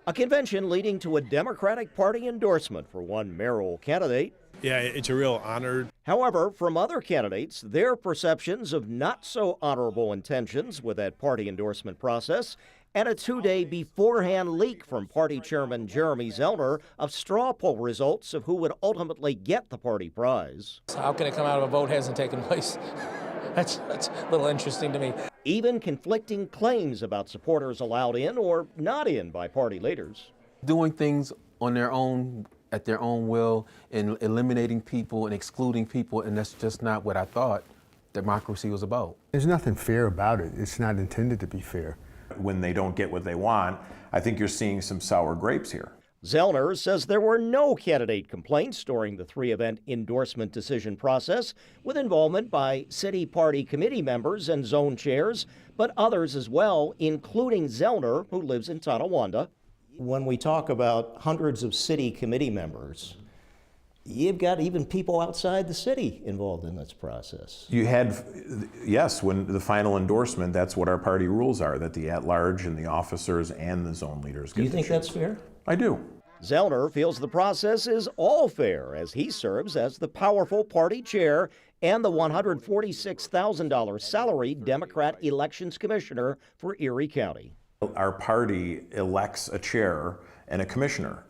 A convention leading to a Democratic Party endorsement for one mayoral candidate. Yeah, it's a real honor. However, from other candidates, their perceptions of not so honorable intentions with that party endorsement process, and a two-day beforehand leak from party chairman Jeremy Zellner of straw poll results of who would ultimately get the party prize. How can it come out of a vote hasn't taken place? That's a little interesting to me. Even conflicting claims about supporters allowed in or not in by party leaders. Doing things on their own, at their own will, and eliminating people and excluding people, and that's just not what I thought democracy was about. There's nothing fair about it. It's not intended to be fair. When they don't get what they want, I think you're seeing some sour grapes here. Zellner says there were no candidate complaints during the three-event endorsement decision process, with involvement by city party committee members and zone chairs, but others as well, including Zellner, who lives in Tonawanda. When we talk about hundreds of city committee members, you've got even people outside the city involved in this process. You had, yes, when the final endorsement, that's what our party rules are, that the at-large and the officers and the zone leaders get. Do you think that's fair? I do. Zellner feels the process is all fair as he serves as the powerful party chair and the $146,000 salaried Democrat elections commissioner for Erie County. Our party elects a chair and a commissioner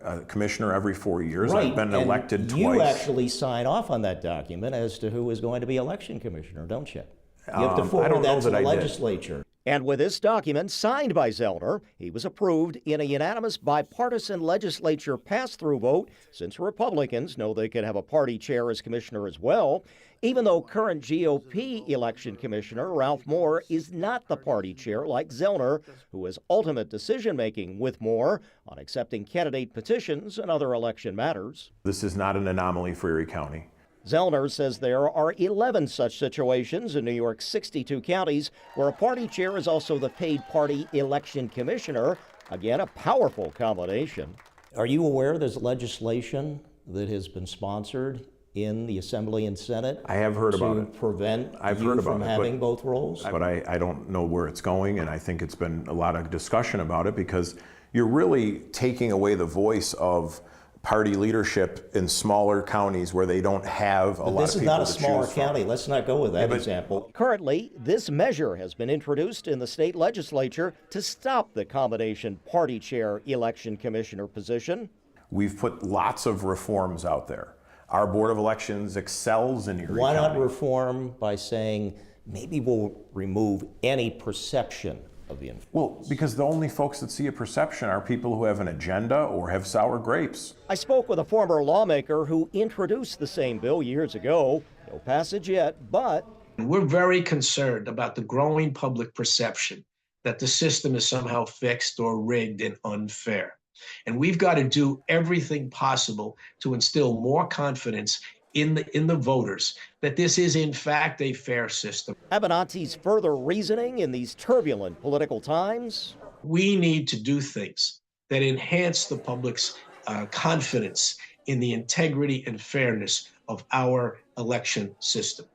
every 4 years. Right. I've been elected twice. You actually sign off on that document as to who is going to be election commissioner, don't you? You have to forward that to the legislature. And with this document signed by Zellner, he was approved in a unanimous bipartisan legislature pass-through vote, since Republicans know they could have a party chair as commissioner as well, even though current GOP election commissioner Ralph Moore is not the party chair like Zellner, who has ultimate decision-making with Moore on accepting candidate petitions and other election matters. This is not an anomaly for Erie County. Zellner says there are 11 such situations in New York's 62 counties where a party chair is also the paid party election commissioner. Again, a powerful combination. Are you aware there's legislation that has been sponsored in the Assembly and Senate? I have heard about it. To prevent I've you heard about from it, having both roles? But I don't know where it's going, and I think it's been a lot of discussion about it because you're really taking away the voice of party leadership in smaller counties where they don't have a lot of people to choose from. This is not a smaller county. Let's not go with that example. Currently, this measure has been introduced in the state legislature to stop the combination party chair election commissioner position. We've put lots of reforms out there. Our Board of Elections excels in Erie County. Why not reform by saying maybe we'll remove any perception of the influence? Well, because the only folks that see a perception are people who have an agenda or have sour grapes. I spoke with a former lawmaker who introduced the same bill years ago. No passage yet, but we're very concerned about the growing public perception that the system is somehow fixed or rigged and unfair. And we've got to do everything possible to instill more confidence in the voters that this is in fact a fair system. Abenanti's further reasoning in these turbulent political times. We need to do things that enhance the public's confidence in the integrity and fairness of our election system.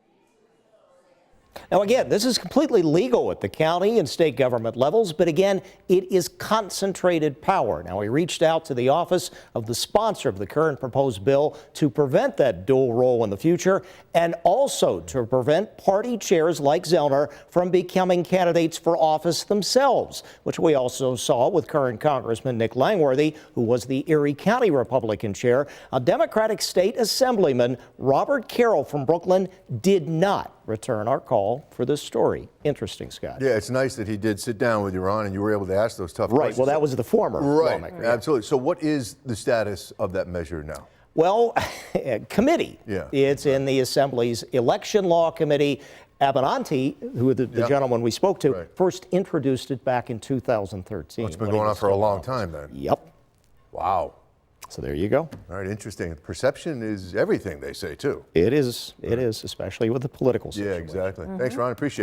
Now again, this is completely legal at the county and state government levels, but again, it is concentrated power. Now, we reached out to the office of the sponsor of the current proposed bill to prevent that dual role in the future and also to prevent party chairs like Zellner from becoming candidates for office themselves, which we also saw with current Congressman Nick Langworthy, who was the Erie County Republican chair. A Democratic state assemblyman, Robert Carroll from Brooklyn, did not return our call for this story. Interesting, Scott. Yeah, it's nice that he did sit down with you, Ron, and you were able to ask those tough questions. Right, well, that was the former lawmaker. Absolutely. So what is the status of that measure now? Well, committee. Yeah. It's in the Assembly's Election Law Committee. Abenanti, who the gentleman we spoke to, first introduced it back in 2013. Well, it's been going on for a long time then. Yep. Wow. So there you go. All right, interesting. Perception is everything, they say, too. It is, especially with the political situation. Yeah, exactly. Thanks, Ron. Appreciate it.